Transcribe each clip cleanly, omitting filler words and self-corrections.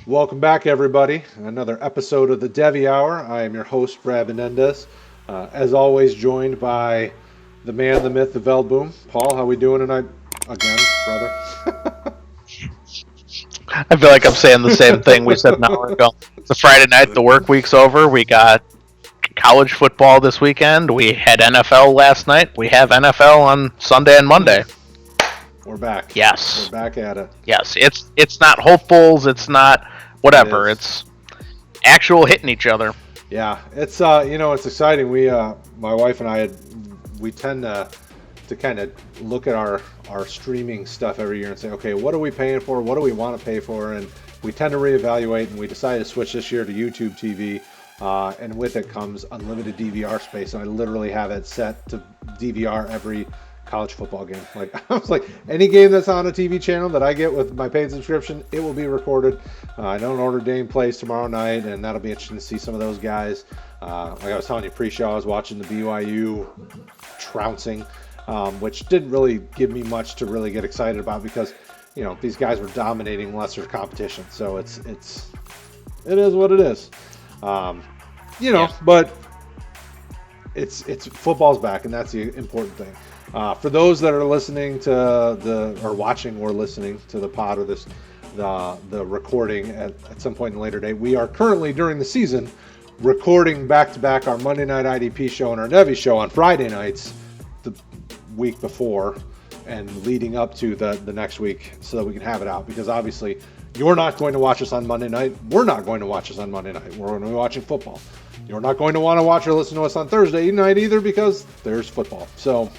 Welcome back, everybody. Another episode of the Devy Hour. I am your host, Brad Menendez. As always, joined by the man, the myth, the Veldboom. Paul, how we doing tonight? Again, brother. I feel like I'm saying the same thing we said an hour ago. It's a Friday night. The work week's over. We got college football this weekend. We had NFL last night. We have NFL on Sunday and Monday. We're back. We're Yes, back at it. yes. It's not hopefuls. It's not It whatever. is. It's actual hitting each other. Yeah, it's it's exciting. My wife and we tend to kind of look at our streaming stuff every year and say, okay, what are we paying for? What do we want to pay for? And we tend to reevaluate, and we decided to switch this year to YouTube TV. And with it comes unlimited DVR space, and I literally have it set to DVR every college football game. Like I was like, any game that's on a TV channel that I get with my paid subscription, it will be recorded. I know Notre Dame plays tomorrow night, and that'll be interesting to see some of those guys. Like I was telling you pre-show, I was watching the BYU trouncing, which didn't really give me much to really get excited about because these guys were dominating lesser competition. So it is what it is. But it's football's back, and that's the important thing. For those that are listening to or watching or listening to the pod or the recording at some point in a later date, we are currently during the season recording back to back our Monday night IDP show and our Devy show on Friday nights the week before and leading up to the next week so that we can have it out, because obviously you're not going to watch us on Monday night. We're not going to watch us on Monday night. We're going to be watching football. You're not going to want to watch or listen to us on Thursday night either, because there's football. So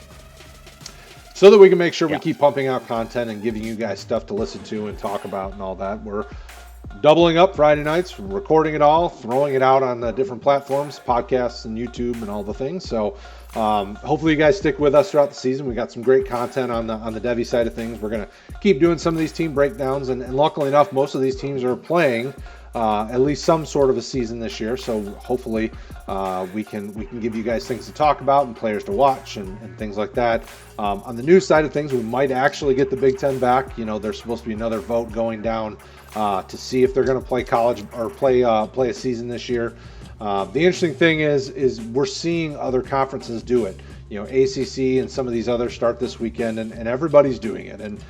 that we can make sure we keep pumping out content and giving you guys stuff to listen to and talk about and all that, we're doubling up Friday nights, recording it all, throwing it out on the different platforms, podcasts and YouTube and all the things. So hopefully you guys stick with us throughout the season. We got some great content on the Devy side of things. We're going to keep doing some of these team breakdowns, and luckily enough, most of these teams are playing at least some sort of a season this year. So hopefully we can give you guys things to talk about and players to watch and things like that. On the news side of things, we might actually get the Big Ten back. There's supposed to be another vote going down to see if they're going to play college or play a season this year. The interesting thing is we're seeing other conferences do it. ACC and some of these others start this weekend, and everybody's doing it. And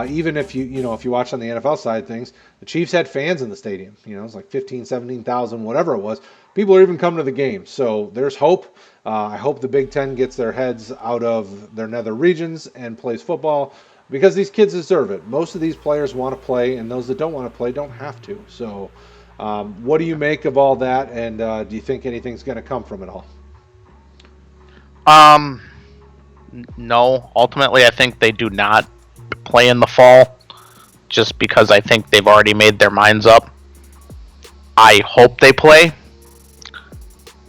even if you watch on the NFL side of things, the Chiefs had fans in the stadium. It's like 15, 17,000, whatever it was. People are even coming to the game. So there's hope. I hope the Big Ten gets their heads out of their nether regions and plays football, because these kids deserve it. Most of these players want to play, and those that don't want to play don't have to. So what do you make of all that, and do you think anything's going to come from it all? No. Ultimately, I think they do not play in the fall, just because I think they've already made their minds up. I hope they play.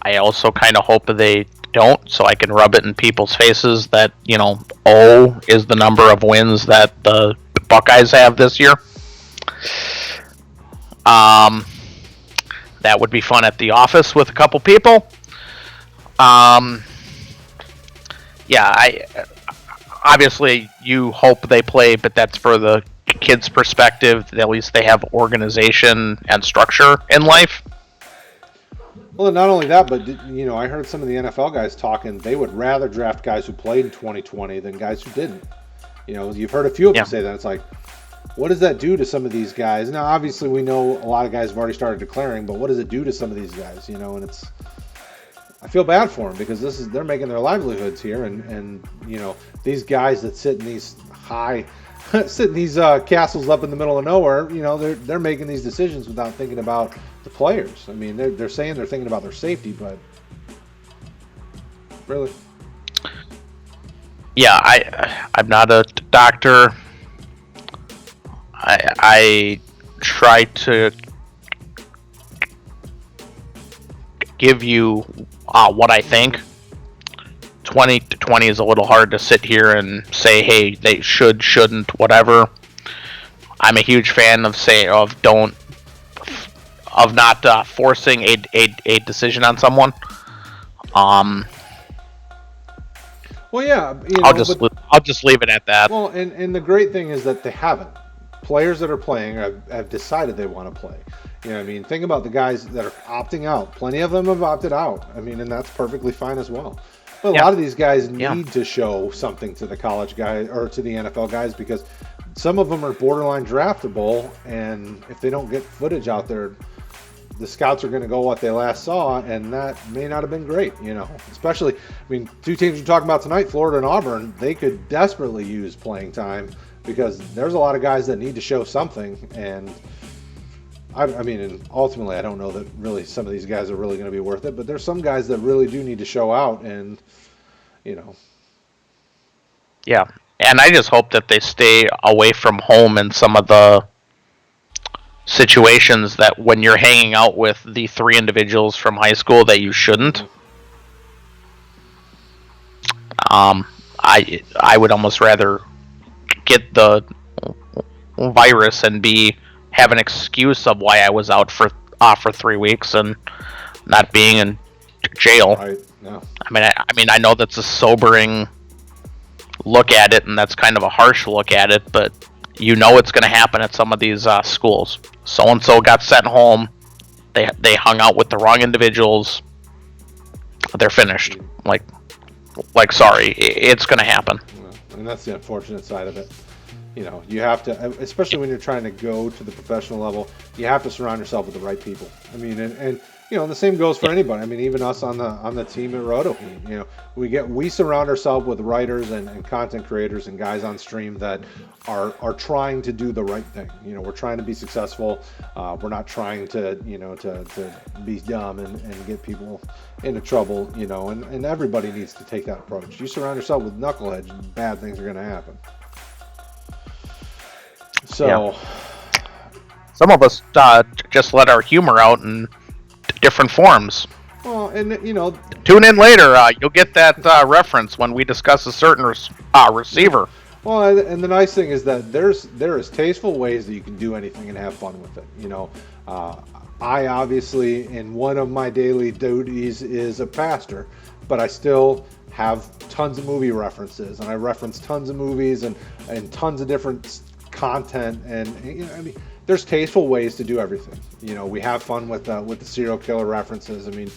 I also kind of hope they don't, so I can rub it in people's faces that, O is the number of wins that the Buckeyes have this year. That would be fun at the office with a couple people. Obviously you hope they play, but that's for the kids' perspective. At least they have organization and structure in life. Well, not only that, but I heard some of the NFL guys talking. They would rather draft guys who played in 2020 than guys who didn't. You've heard a few of them say that. It's like, what does that do to some of these guys? Now, obviously, we know a lot of guys have already started declaring, but what does it do to some of these guys? And I feel bad for them, because they're making their livelihoods here, and these guys that sit in these castles up in the middle of nowhere, they're making these decisions without thinking about the players. I mean, they're saying they're thinking about their safety, but really, Yeah, I'm not a doctor. I try to give you what I think. 20 to 20 is a little hard to sit here and say, hey, they shouldn't, whatever. I'm a huge fan of not forcing a decision on someone. Well, yeah, I'll just leave it at that. Well, and the great thing is that they haven't. players that are playing have decided they want to play. You know what I mean? Think about the guys that are opting out. Plenty of them have opted out. I mean, and that's perfectly fine as well. But a lot of these guys need to show something to the college guys or to the NFL guys because some of them are borderline draftable, and if they don't get footage out there, the scouts are going to go what they last saw, and that may not have been great, you know. Especially, I mean, two teams you're talking about tonight, Florida and Auburn, they could desperately use playing time because there's a lot of guys that need to show something, and I mean, and ultimately, I don't know that really some of these guys are really going to be worth it, but there's some guys that really do need to show out, and, you know. Yeah, and I just hope that they stay away from home in some of the situations that when you're hanging out with the three individuals from high school that you shouldn't. I would almost rather get the virus and have an excuse of why I was out for 3 weeks and not being in jail. Right. No. I mean, I know that's a sobering look at it, and that's kind of a harsh look at it, but you know it's going to happen at some of these schools. So and so got sent home. They hung out with the wrong individuals. They're finished. Like sorry, it's going to happen. And that's the unfortunate side of it. You know, you have to, especially when you're trying to go to the professional level, you have to surround yourself with the right people. I mean, and you know, the same goes for anybody. I mean, even us on the team at Roto. You know, we surround ourselves with writers and content creators and guys on stream that are trying to do the right thing. You know, we're trying to be successful. We're not trying to to be dumb and get people into trouble. You know, and everybody needs to take that approach. You surround yourself with knuckleheads, bad things are going to happen. So, some of us just let our humor out in different forms. Well, and you know, tune in later. You'll get that reference when we discuss a certain receiver. Well, and the nice thing is that there is tasteful ways that you can do anything and have fun with it. You know, I obviously, in one of my daily duties, is a pastor, but I still have tons of movie references, and I reference tons of movies and tons of different content, and you know, I mean, there's tasteful ways to do everything. You know, we have fun with the serial killer references. I mean,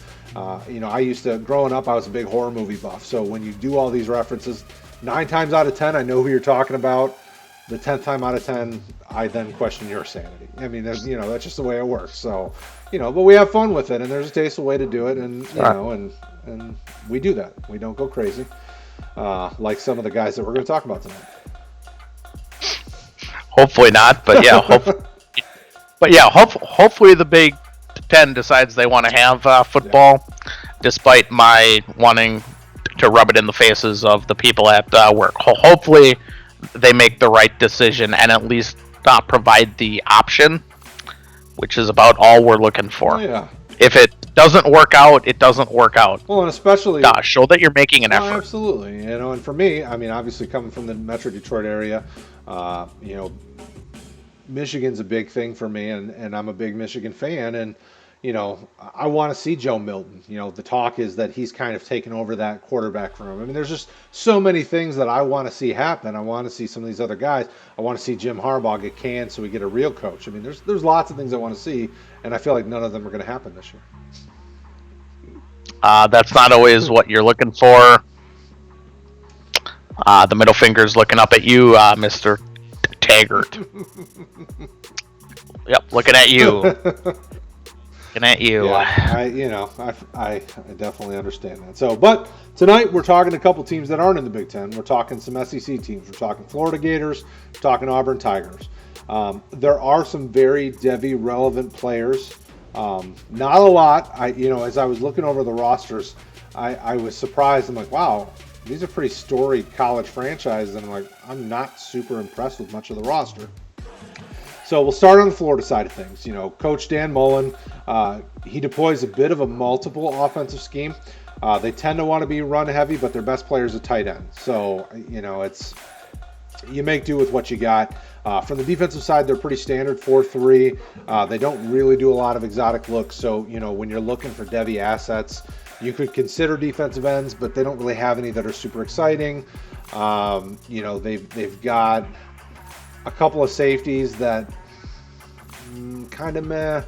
you know, I used to, growing up, I was a big horror movie buff. So when you do all these references, 9 times out of 10, I know who you're talking about. The 10th time out of 10, I then question your sanity. I mean, you know, that's just the way it works. So, you know, but we have fun with it, and there's a tasteful way to do it, and you know, and we do that. We don't go crazy, like some of the guys that we're going to talk about tonight. Hopefully not, but yeah, hopefully the Big Ten decides they want to have football, despite my wanting to rub it in the faces of the people at work. Hopefully they make the right decision and at least provide the option, which is about all we're looking for. Oh, yeah. If it doesn't work out, it doesn't work out. Well, and especially show that you're making an effort. Absolutely, you know. And for me, I mean, obviously coming from the Metro Detroit area, you know, Michigan's a big thing for me, and I'm a big Michigan fan, and you know, I want to see Joe Milton. You know, the talk is that he's kind of taken over that quarterback room. I mean, there's just so many things that I want to see happen. I want to see some of these other guys. I want to see Jim Harbaugh get canned so we get a real coach. I mean, there's lots of things I want to see, and I feel like none of them are going to happen this year. That's not always what you're looking for. The middle finger's looking up at you, Mr. Taggart. Yep, looking at you. Looking at you. Yeah, I definitely understand that. So, but tonight we're talking a couple teams that aren't in the Big Ten. We're talking some SEC teams. We're talking Florida Gators. We're talking Auburn Tigers. There are some very Devy relevant players. Not a lot. As I was looking over the rosters, I was surprised. I'm like, wow, these are pretty storied college franchises, and I'm not super impressed with much of the roster. So we'll start on the Florida side of things. You know, Coach Dan Mullen, he deploys a bit of a multiple offensive scheme. They tend to want to be run heavy, but their best player is a tight end. So, you make do with what you got. From the defensive side, they're pretty standard 4-3. They don't really do a lot of exotic looks. So, when you're looking for Devy assets, you could consider defensive ends, but they don't really have any that are super exciting. They've got a couple of safeties that kind of meh.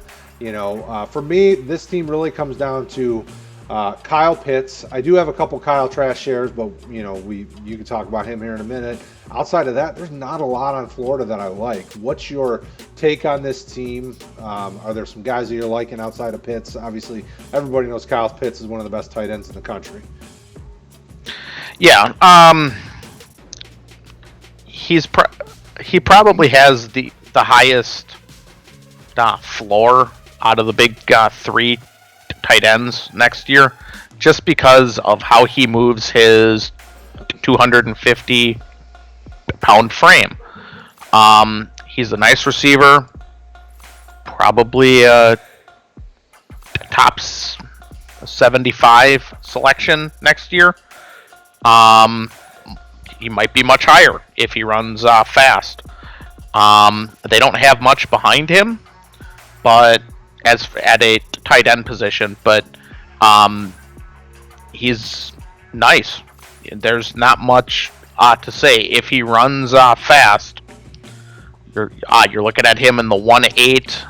For me, this team really comes down to Kyle Pitts. I do have a couple Kyle Trask shares, but you can talk about him here in a minute. Outside of that, there's not a lot on Florida that I like. What's your take on this team? Are there some guys that you're liking outside of Pitts? Obviously, everybody knows Kyle Pitts is one of the best tight ends in the country. Yeah, he probably has the highest floor out of the big three tight ends next year, just because of how he moves his 250-pound frame. He's a nice receiver, probably a top 75 selection next year. He might be much higher if he runs fast. They don't have much behind him, but as at a tight end position, but he's nice. There's not much to say. If he runs fast, you're looking at him in the 1.8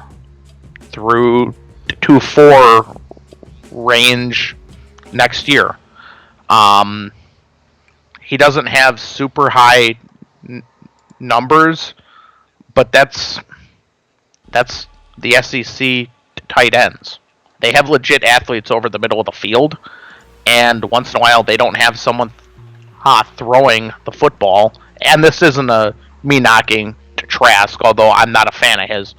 through 2.4 range next year. He doesn't have super high numbers, but that's the SEC tight ends. They have legit athletes over the middle of the field, and once in a while they don't have someone throwing the football. And this isn't me knocking Trask, although I'm not a fan of his.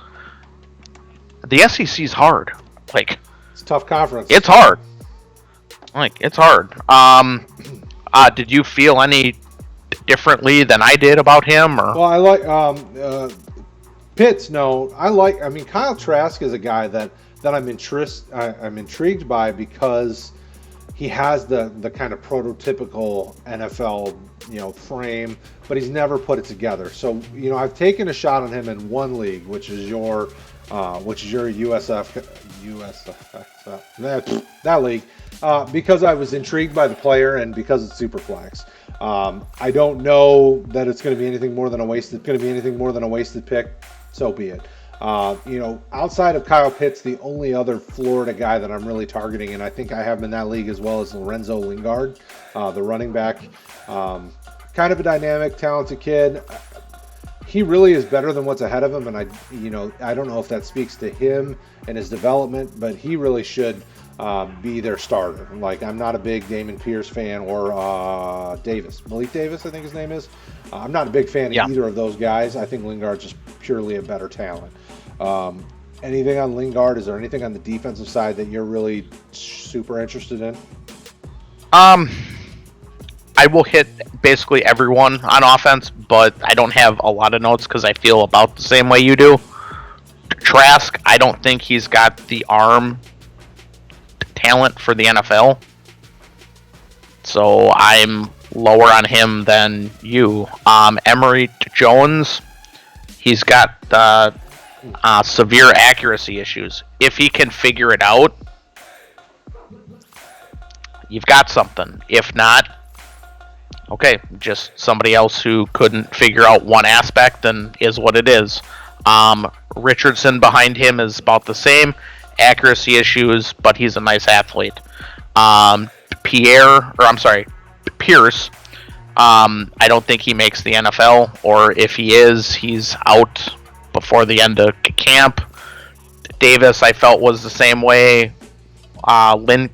The SEC's hard. It's a tough conference. It's hard. It's hard. Did you feel any differently than I did about him? Or? Well, I like Pitts. No, I mean, Kyle Trask is a guy that I'm intrigued by because he has the kind of prototypical NFL frame, but he's never put it together. So I've taken a shot on him in one league, which is your USF that league. Because I was intrigued by the player and because it's super flex. I don't know that it's going to be anything more than a wasted pick. So be it. Outside of Kyle Pitts, the only other Florida guy that I'm really targeting, and I think I have him in that league as well, is Lorenzo Lingard, the running back. Kind of a dynamic, talented kid. He really is better than what's ahead of him, and I don't know if that speaks to him and his development, but he really should be their starter. I'm not a big Damon Pierce fan or Malik Davis, I think his name is. I'm not a big fan of either of those guys. I think Lingard's just purely a better talent. Anything on Lingard? Is there anything on the defensive side that you're really super interested in? I will hit basically everyone on offense, but I don't have a lot of notes because I feel about the same way you do. Trask, I don't think he's got the arm talent for the NFL, so I'm lower on him than you. Emory Jones, he's got severe accuracy issues. If he can figure it out, you've got something. If not, okay, just somebody else who couldn't figure out one aspect and is what it is. Richardson behind him is about the same. Accuracy issues, but he's a nice athlete. Pierce, I don't think he makes the NFL, or if he is, he's out before the end of camp. Davis, I felt, was the same way. Lingard,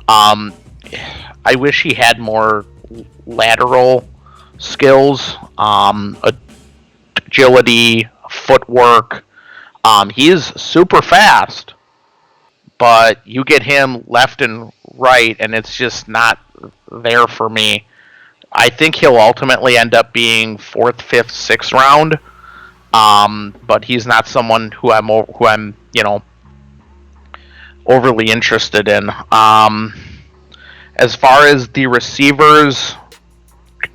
I wish he had more lateral skills, agility, footwork. He is super fast, but you get him left and right, and it's just not there for me. I think he'll ultimately end up being 4th, 5th, 6th round, but he's not someone who I'm overly interested in. As far as the receivers,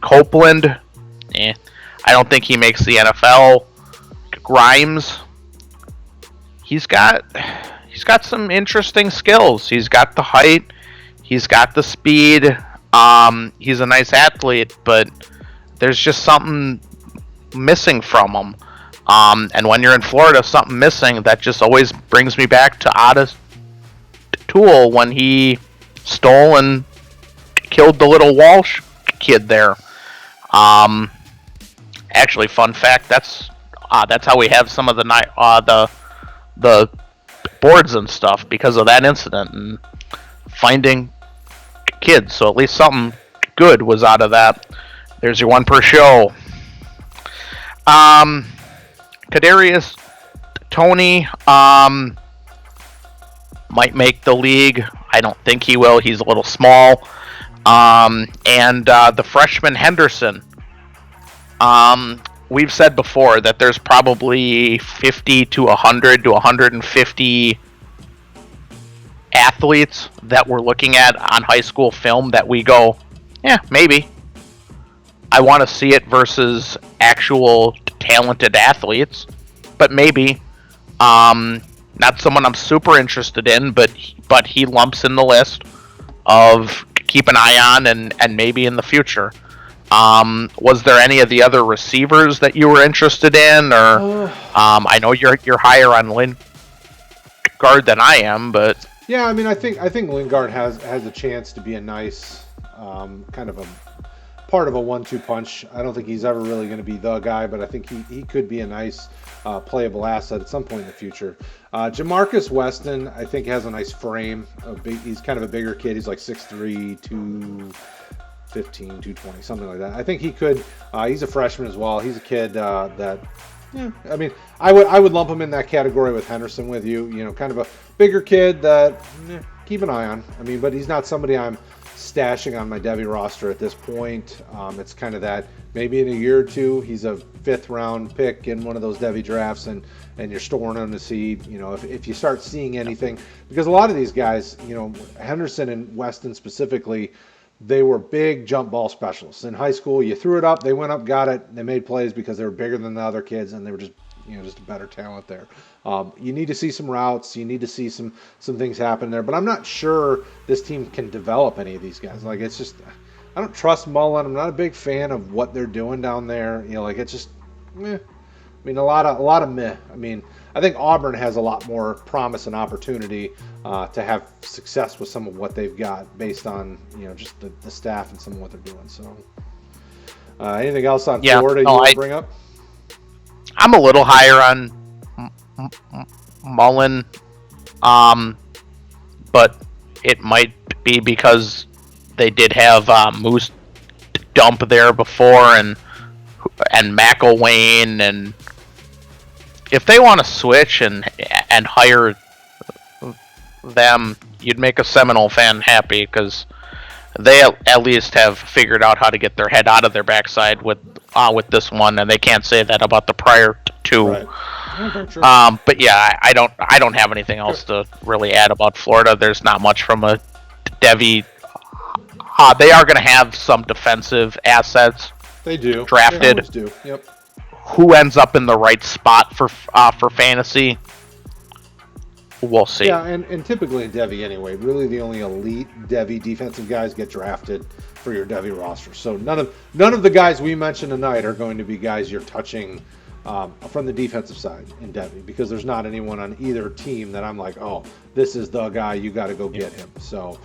Copeland, I don't think he makes the NFL. Grimes, he's got some interesting skills. He's got the height, he's got the speed. He's a nice athlete, but there's just something missing from him. And when you're in Florida, something missing, that just always brings me back to Otis Toole when he stole and killed the little Walsh kid there. Actually, fun fact, that's how we have some of the boards and stuff, because of that incident and finding kids. So at least something good was out of that. There's your one per show. Kadarius Toney might make the league. I don't think he will. He's a little small. And the freshman Henderson. We've said before that there's probably 50 to 100 to 150 athletes that we're looking at on high school film that we go, yeah, maybe. I want to see it versus actual talented athletes, but maybe. Not someone I'm super interested in, but he lumps in the list of keep an eye on and maybe in the future. Was there any of the other receivers that you were interested in, or I know you're higher on Lingard than I am, but yeah, I mean, I think Lingard has a chance to be a nice kind of a part of a 1-2 punch. I don't think he's ever really going to be the guy, but I think he could be a nice playable asset at some point in the future. Jamarcus Weston, I think, has a nice frame. He's kind of a bigger kid. He's like 6'3", 215, 220, something like that. I think he could. He's a freshman as well. He's a kid that, yeah, I mean, I would lump him in that category with Henderson with you. You know, kind of a bigger kid that keep an eye on. I mean, but he's not somebody I'm stashing on my Devy roster at this point. It's kind of that maybe in a year or two he's a 5th round pick in one of those Devy drafts, and you're storing him to see, you know, if you start seeing anything, because a lot of these guys, you know, Henderson and Weston specifically, they were big jump ball specialists in high school. You threw it up, they went up, got it, they made plays because they were bigger than the other kids, and they were just, you know, just a better talent there. You need to see some routes. You need to see some things happen there. But I'm not sure this team can develop any of these guys. Like, it's just, I don't trust Mullen. I'm not a big fan of what they're doing down there. You know, like, it's just, meh. I mean, a lot of meh. I mean, I think Auburn has a lot more promise and opportunity to have success with some of what they've got based on, you know, just the staff and some of what they're doing. So, anything else on Florida you want to bring up? I'm a little higher on Mullen, but it might be because they did have Moose Dump there before, and McElwain, and if they want to switch and hire them, you'd make a Seminole fan happy, because they at least have figured out how to get their head out of their backside with this one, and they can't say that about the prior two. Right. Sure. But yeah, I don't have anything else to really add about Florida. There's not much from a Devy. They are going to have some defensive assets. They do. Drafted. They always do. Yep. Who ends up in the right spot for fantasy? We'll see. Yeah, and typically in Devy anyway, really the only elite Devy defensive guys get drafted for your Devy roster. So none of the guys we mentioned tonight are going to be guys you're touching from the defensive side in Devy, because there's not anyone on either team that I'm like, oh, this is the guy, you got to go get him. So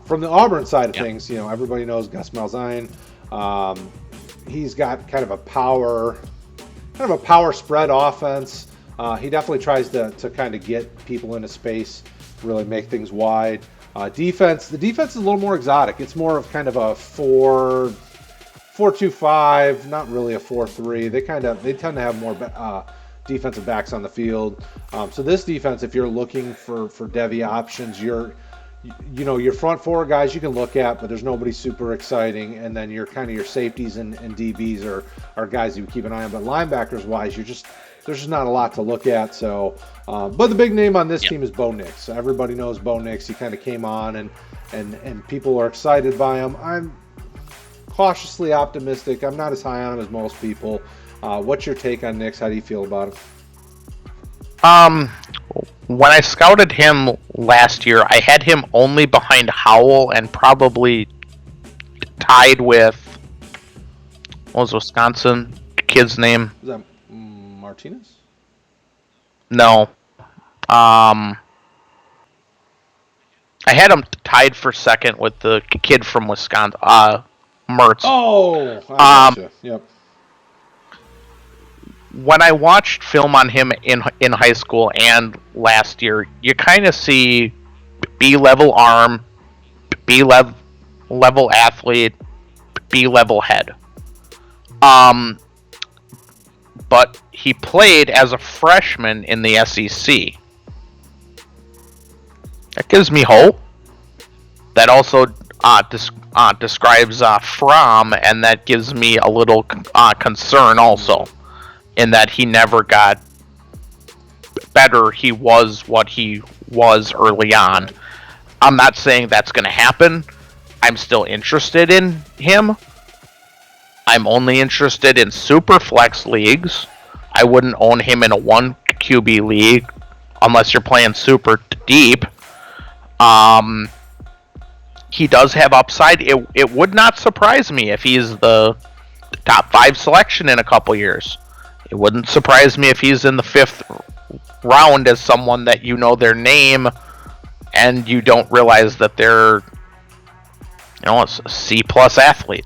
from the Auburn side of things, you know, everybody knows Gus Malzahn. He's got kind of a power spread offense. He definitely tries to kind of get people into space, really make things wide. Defense, the defense is a little more exotic. It's more of kind of a 4-2-5, not really a 4-3. They tend to have more defensive backs on the field. So this defense, if you're looking for Devy options, your front four guys you can look at, but there's nobody super exciting. And then your safeties and DBs are guys you keep an eye on. But linebackers wise, there's just not a lot to look at. So, but the big name on this team is Beau Knicks. Everybody knows Beau Knicks. He kind of came on and people are excited by him. I'm cautiously optimistic. I'm not as high on him as most people. What's your take on Knicks? How do you feel about him? When I scouted him last year, I had him only behind Howell and probably tied with what was Wisconsin kid's name? Is that Martinez? No. I had him tied for second with the kid from Wisconsin, Mertz. Oh, I gotcha. Yep. When I watched film on him in high school and last year, you kind of see B-level arm, B-level athlete, B-level head. But he played as a freshman in the SEC. That gives me hope. That also describes Fromm, and that gives me a little concern also, in that he never got better. He was what he was early on. I'm not saying that's going to happen. I'm still interested in him. I'm only interested in super flex leagues. I wouldn't own him in a 1 QB league unless you're playing super deep. He does have upside. It would not surprise me if he's the top 5 selection in a couple years. It wouldn't surprise me if he's in the 5th round as someone that you know their name and you don't realize that they're, a C+ athlete,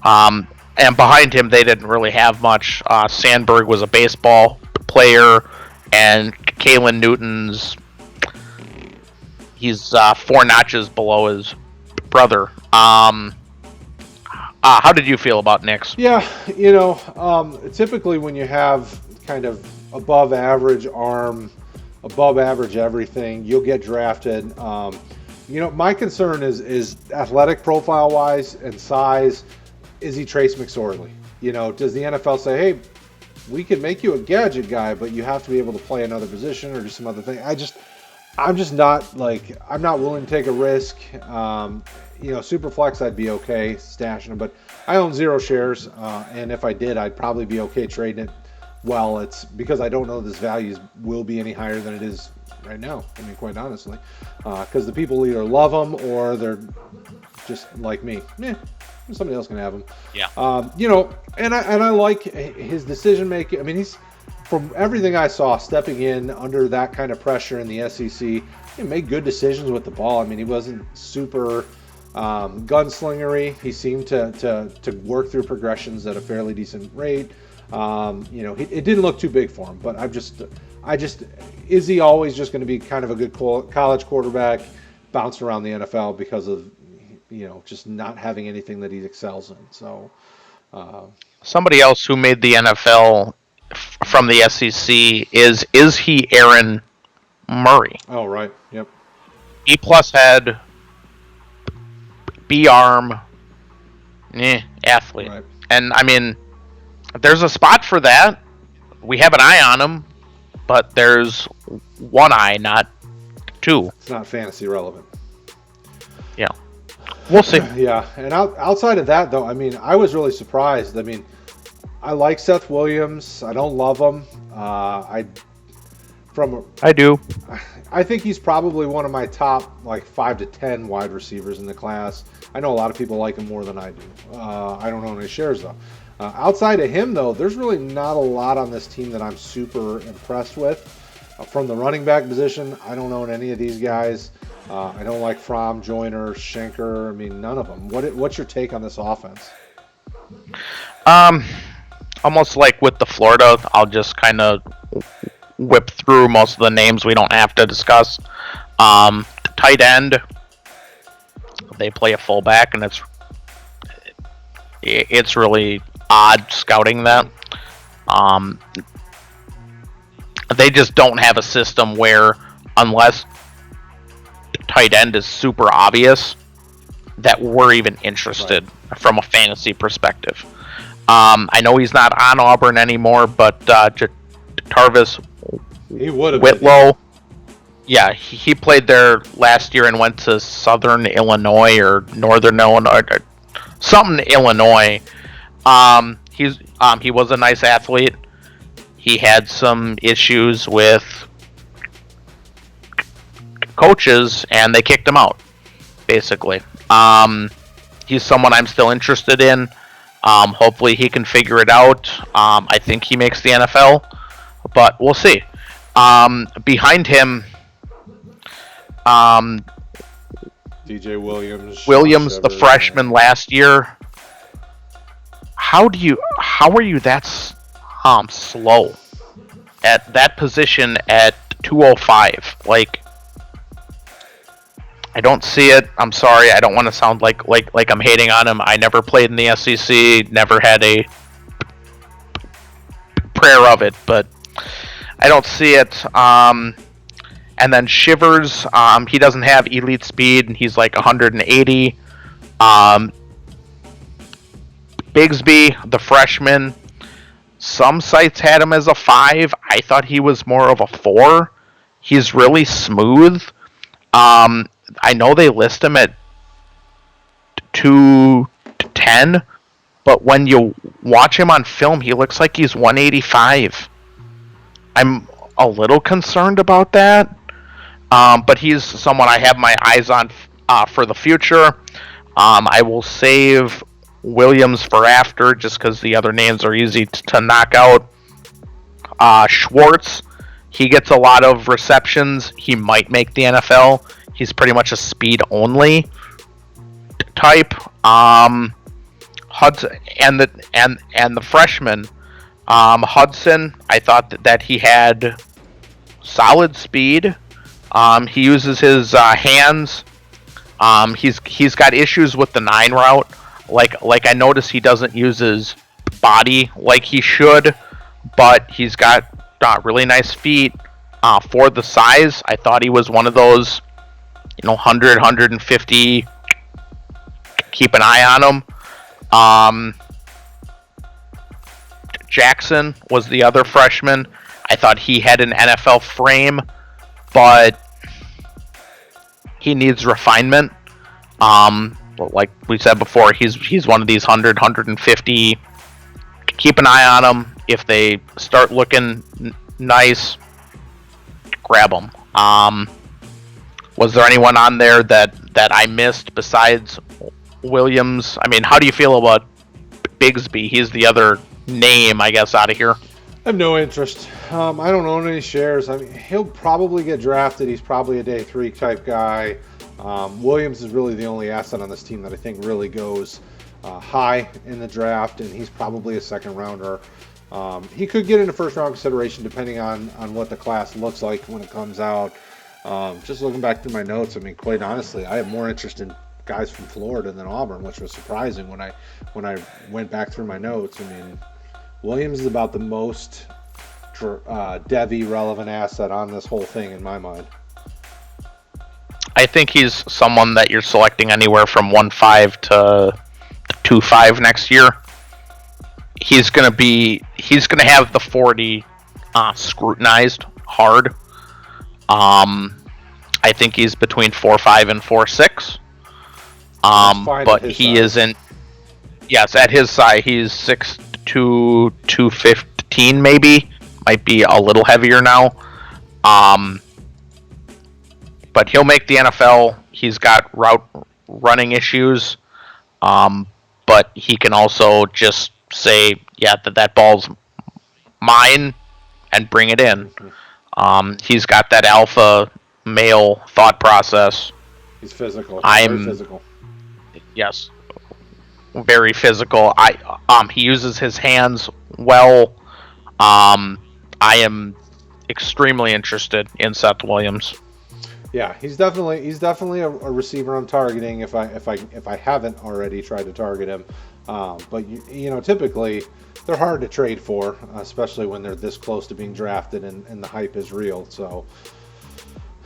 And behind him, they didn't really have much. Sandberg was a baseball player, and Kalen Newton's, he's 4 notches below his brother. How did you feel about Knicks? Yeah, typically when you have kind of above average arm, above average everything, you'll get drafted. My concern is athletic profile wise and size. Is he Trace McSorley? Does the NFL say, hey, we can make you a gadget guy, but you have to be able to play another position or do some other thing? I'm just not I'm not willing to take a risk. Super flex, I'd be okay stashing them, but I own 0 shares, and if I did, I'd probably be okay trading it. Well, it's because I don't know this value will be any higher than it is right now. I mean, quite honestly, because the people either love them or they're just like me. Somebody else can have him. Yeah. And I like his decision making. I mean, he's, from everything I saw, stepping in under that kind of pressure in the SEC, he made good decisions with the ball. I mean, he wasn't super gunslingery. He seemed to work through progressions at a fairly decent rate. It didn't look too big for him, but is he always just going to be kind of a good college quarterback, bounce around the NFL because of, just not having anything that he excels in? So, somebody else who made the NFL from the SEC is he Aaron Murray? Oh, right. Yep. B+ head, B arm, athlete. Right. And I mean, there's a spot for that. We have an eye on him, but there's one eye, not 2. It's not fantasy relevant. Yeah. We'll see. Yeah, and outside of that, though, I mean, I was really surprised. I mean, I like Seth Williams. I don't love him. I do. I think he's probably one of my top 5 to 10 wide receivers in the class. I know a lot of people like him more than I do. I don't own any shares though. Outside of him, though, there's really not a lot on this team that I'm super impressed with. From the running back position, I don't own any of these guys. I don't like Fromm, Joyner, Schenker. I mean, none of them. What's your take on this offense? Almost like with the Florida, I'll just kind of whip through most of the names we don't have to discuss. Tight end, they play a fullback, and it's really odd scouting that. They just don't have a system where, unless tight end is super obvious, that we're even interested from a fantasy perspective. I know he's not on Auburn anymore, but Tarvis Whitlow, yeah, he played there last year and went to Southern Illinois or Northern Illinois, or something Illinois. He was a nice athlete. He had some issues with coaches, and they kicked him out, basically. He's someone I'm still interested in. Hopefully he can figure it out. I think he makes the NFL, but we'll see. Behind him, DJ Williams. Williams, the freshman last year. How are you that slow at that position at 205? Like, I don't see it. I'm sorry. I don't want to sound like I'm hating on him. I never played in the SEC, never had a prayer of it, but I don't see it. And then Shivers, he doesn't have elite speed, and he's like 180. Bigsby, the freshman, some sites had him as a 5. I thought he was more of a 4. He's really smooth. I know they list him at 210, but when you watch him on film, he looks like he's 185. I'm a little concerned about that. But he's someone I have my eyes on for the future. I will save Williams for after, just because the other names are easy to knock out. Schwartz, he gets a lot of receptions. He might make the NFL. He's pretty much a speed only type. Hudson and the freshman, Hudson, I thought that he had solid speed. He uses his hands. He's got issues with the 9 route. Like I noticed he doesn't use his body like he should, but he's got really nice feet. For the size, I thought he was one of those, 100, 150. Keep an eye on him. Jackson was the other freshman. I thought he had an NFL frame, but he needs refinement. Like we said before, he's one of these 100, 150. Keep an eye on him. If they start looking nice, grab them. Was there anyone on there that I missed besides Williams? I mean, how do you feel about Bigsby? He's the other name, I guess, out of here. I have no interest. I don't own any shares. I mean, he'll probably get drafted. He's probably a day 3 type guy. Williams is really the only asset on this team that I think really goes high in the draft, and he's probably a second rounder. He could get into first round consideration depending on what the class looks like when it comes out. Just looking back through my notes, I mean, quite honestly, I have more interest in guys from Florida than Auburn, which was surprising when I went back through my notes. I mean, Williams is about the most Devy relevant asset on this whole thing in my mind. I think he's someone that you're selecting anywhere from 1.5 to 2.5 next year. He's gonna have the 40 scrutinized hard. I think he's between 4.5 and 4.6. But he isn't. Yes, at his size, he's 6'2", 215 maybe. Might be a little heavier now. But he'll make the NFL. He's got route running issues. But he can also just say, yeah, that ball's mine, and bring it in. He's got that alpha male thought process. He's physical. Very physical. Yes, very physical. He uses his hands well. I am extremely interested in Seth Williams. Yeah, he's definitely a receiver I'm targeting if I haven't already tried to target him. But typically they're hard to trade for, especially when they're this close to being drafted and the hype is real. So,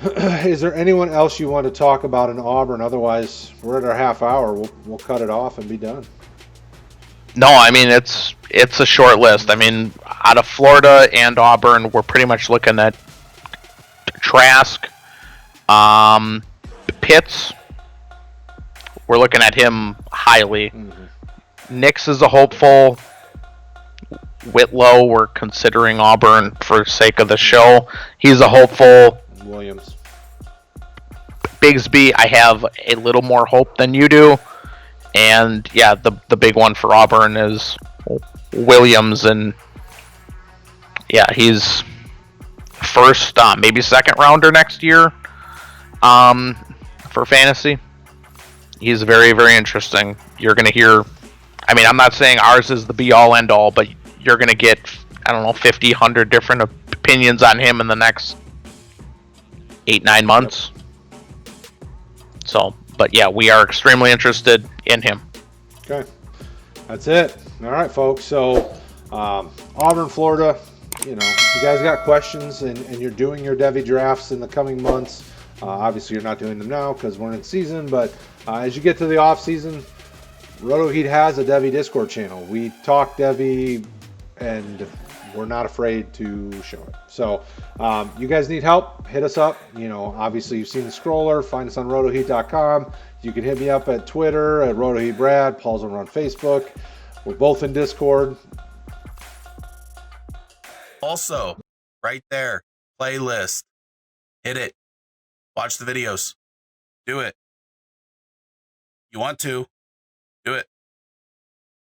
is there anyone else you want to talk about in Auburn? Otherwise, we're at our half hour. We'll cut it off and be done. No, I mean it's a short list. I mean, out of Florida and Auburn, we're pretty much looking at Trask. Pitts, we're looking at him highly. Mm-hmm. Knicks is a hopeful. Whitlow, we're considering Auburn for sake of the show. He's a hopeful. Williams. Bigsby, I have a little more hope than you do. And yeah, the big one for Auburn is Williams, and yeah, he's first, maybe second rounder next year for fantasy. He's very, very interesting. You're going to hear, I mean, I'm not saying ours is the be all end all, but you're going to get, I don't know, 50, 100 different opinions on him in the next 8-9 months. So, but yeah, we are extremely interested in him. Okay, that's it. All right, folks. So, Auburn, Florida. You know, if you guys got questions and you're doing your Devy drafts in the coming months, obviously you're not doing them now because we're in season, but as you get to the off season, Roto Heat has a Devy Discord channel. We talk Devy, and we're not afraid to show it. So, you guys need help, hit us up. You know, obviously you've seen the scroller. Find us on rotoheat.com. You can hit me up at Twitter at RotoHeatBrad. Paul's over on Facebook. We're both in Discord. Also, right there, playlist. Hit it. Watch the videos. Do it. You want to. Do it.